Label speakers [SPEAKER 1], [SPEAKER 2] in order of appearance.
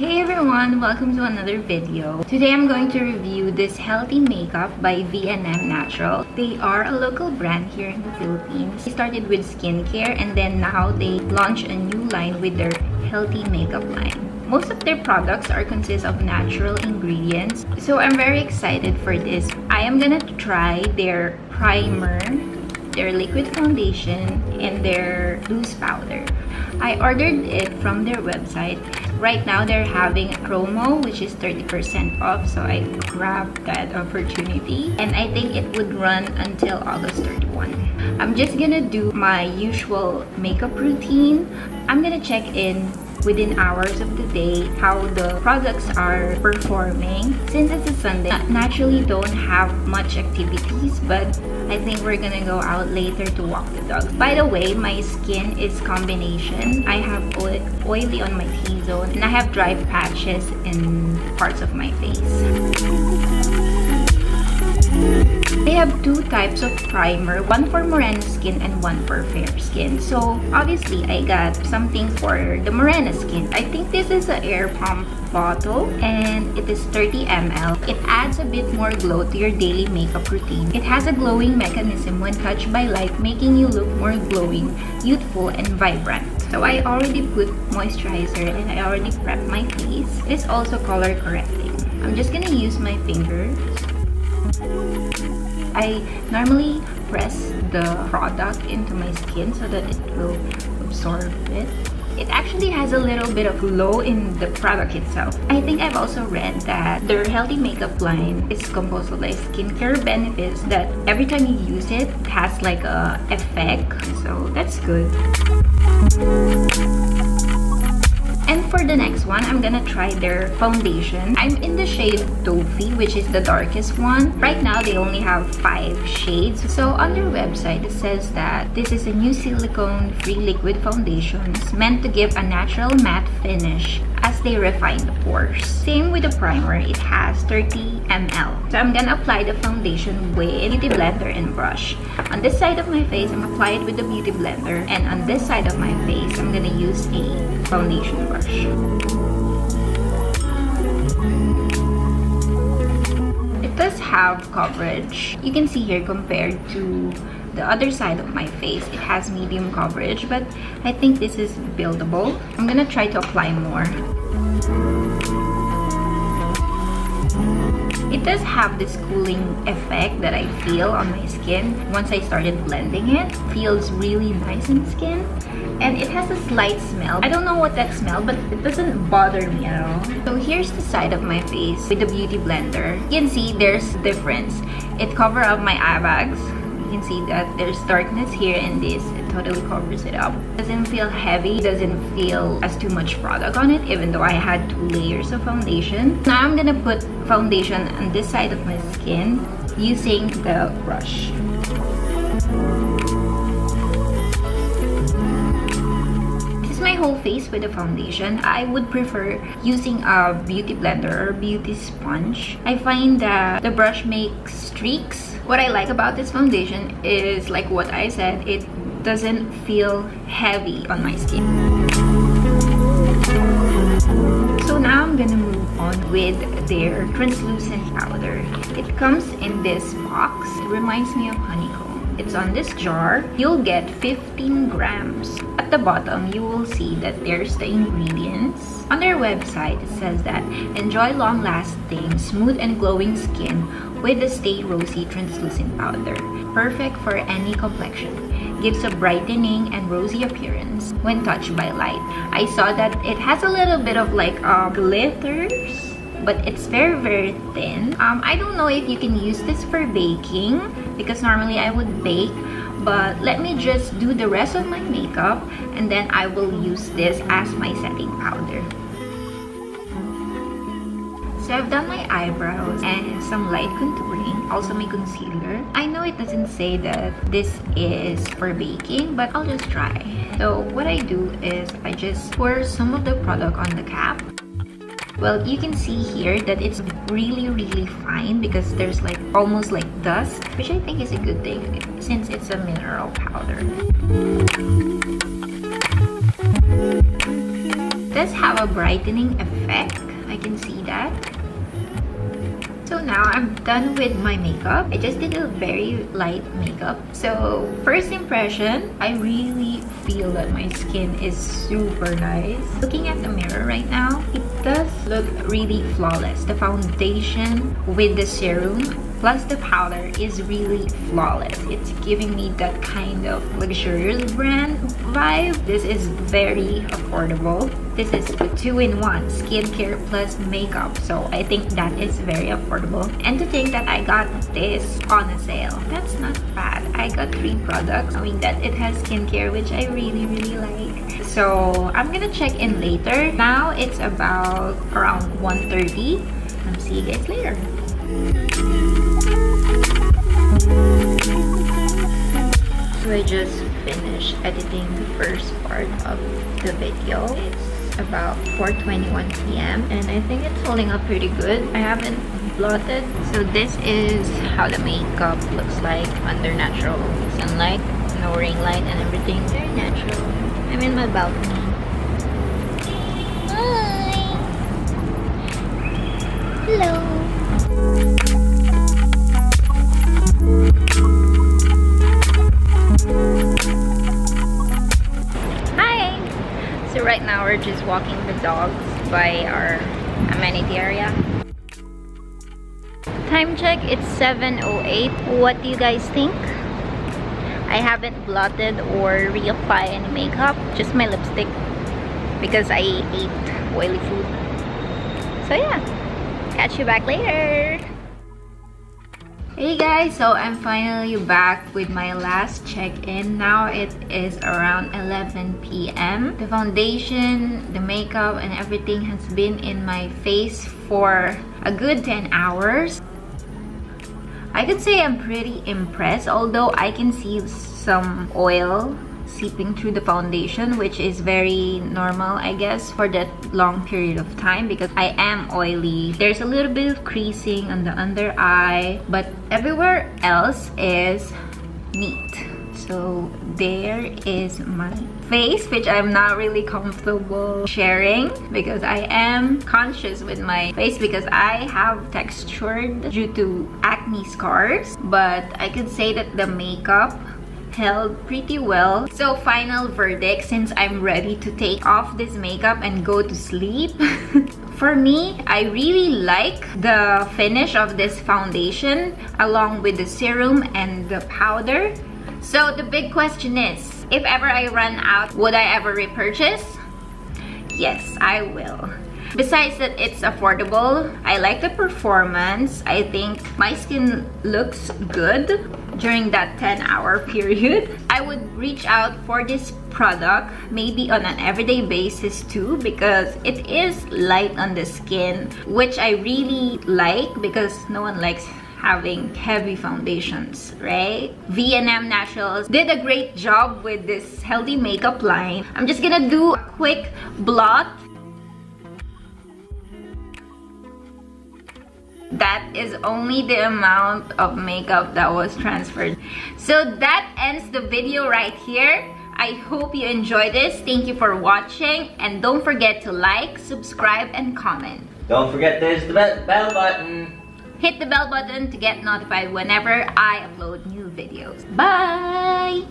[SPEAKER 1] Hey everyone, welcome to another video. Today I'm going to review this healthy makeup by V&M Natural. They are a local brand here in the Philippines. They started with skincare and then now they launch a new line with their healthy makeup line. Most of their products consist of natural ingredients, so I'm very excited for this. I am gonna try their primer, their liquid foundation, and their loose powder. I ordered it from their website. Right now they're having a promo which is 30% off, so I grabbed that opportunity and I think it would run until August 31. I'm just gonna do my usual makeup routine. I'm gonna check in within hours of the day how the products are performing. Since it's a Sunday, I naturally don't have much activities, but I think we're gonna go out later to walk the dog. By the way, my skin is combination. I have oily on my T-zone and I have dry patches in parts of my face. They have two types of primer, one for morena skin and one for fair skin. So obviously I got something for the morena skin. I think this is an air pump bottle and it is 30 ml. It adds a bit more glow to your daily makeup routine. It has a glowing mechanism when touched by light, making you look more glowing, youthful, and vibrant. So I already put moisturizer and I already prepped my face. It is also color correcting. I'm just gonna use my fingers. I normally press the product into my skin so that it will absorb it. It actually has a little bit of glow in the product itself. I think I've also read that their healthy makeup line is composed of like skincare benefits that every time you use it, it has like a effect. So that's good. And for the next one, I'm gonna try their foundation. I'm in the shade Toffee, which is the darkest one. Right now, they only have 5 shades. So on their website, it says that this is a new silicone-free liquid foundation meant to give a natural matte finish as they refine the pores. Same with the primer, it has 30 ml. So I'm gonna apply the foundation with beauty blender and brush. On this side of my face, I'm applying it with the beauty blender, and on this side of my face, I'm gonna use a foundation brush. It does have coverage. You can see here compared to the other side of my face, it has medium coverage, but I think this is buildable. I'm gonna try to apply more. It does have this cooling effect that I feel on my skin once I started blending it. Feels really nice in the skin. And it has a slight smell. I don't know what that smell, but it doesn't bother me at all. So here's the side of my face with the beauty blender. You can see there's a difference. It covers up my eye bags. You can see that there's darkness here and this, it totally covers it up. Doesn't feel heavy, doesn't feel as too much product on it, even though I had 2 layers of foundation. Now I'm gonna put foundation on this side of my skin using the brush. This is my whole face with the foundation. I would prefer using a beauty blender or beauty sponge. I find that the brush makes streaks. What I like about this foundation is, like what I said, it doesn't feel heavy on my skin. So now I'm gonna move on with their translucent powder. It comes in this box. It reminds me of honeycomb. It's on this jar. You'll get 15 grams. At the bottom, you will see that there's the ingredients. On their website, it says that enjoy long-lasting, smooth and glowing skin with the Stay Rosy Translucent Powder. Perfect for any complexion. Gives a brightening and rosy appearance when touched by light. I saw that it has a little bit of like glitters, but it's very thin. I don't know if you can use this for baking because normally I would bake, but let me just do the rest of my makeup and then I will use this as my setting powder. So I've done my eyebrows and some light contouring, also my concealer. I know it doesn't say that this is for baking, but I'll just try. So what I do is I just pour some of the product on the cap. Well, you can see here that it's really fine because there's like almost like dust, which I think is a good thing since it's a mineral powder. does have a brightening effect. I can see that. So now I'm done with my makeup. I just did a very light makeup. So first impression, I really feel that my skin is super nice. Looking at the mirror right now, it does look really flawless. The foundation with the serum plus the powder is really flawless. It's giving me that kind of luxurious brand vibe. This is very affordable. This is a 2-in-1 skincare plus makeup, so I think that is very affordable. And to think that I got this on a sale, that's not bad. I got 3 products, knowing that it has skincare, which I really like. So I'm gonna check in later. Now it's about around 1:30. I'll see you guys later. So I just finished editing the first part of the video. It's about 4:21 p.m. and I think it's holding up pretty good. I haven't blotted. So this is how the makeup looks like under natural sunlight, no ring light and everything. Very natural. I'm in my balcony. Hi! Hello! Hi! So right now we're just walking the dogs by our amenity area. Time check, it's 7:08. What do you guys think? I haven't blotted or reapplied any makeup, just my lipstick because I ate oily food. So yeah, catch you back later. Hey guys, so I'm finally back with my last check-in. Now it is around 11 p.m. The foundation, the makeup, and everything has been in my face for a good 10 hours. I could say I'm pretty impressed, although I can see some oil seeping through the foundation, which is very normal, I guess, for that long period of time because I am oily. There's a little bit of creasing on the under eye, but everywhere else is neat. So there is my face, which I'm not really comfortable sharing because I am conscious with my face because I have textured due to acne scars. But I could say that the makeup held pretty well. So final verdict, since I'm ready to take off this makeup and go to sleep. For me, I really like the finish of this foundation along with the serum and the powder. So the big question is, if ever I run out, would I ever repurchase? Yes, I will. Besides that it's affordable, I like the performance. I think my skin looks good during that 10-hour period. I would reach out for this product maybe on an everyday basis too because it is light on the skin, which I really like because no one likes having heavy foundations, right? V&M Naturals did a great job with this healthy makeup line. I'm just gonna do a quick blot. That is only the amount of makeup that was transferred. So that ends the video right here. I hope you enjoyed this. Thank you for watching, and don't forget to like, subscribe, and comment.
[SPEAKER 2] Don't forget there's the bell button.
[SPEAKER 1] Hit the bell button to get notified whenever I upload new videos. Bye!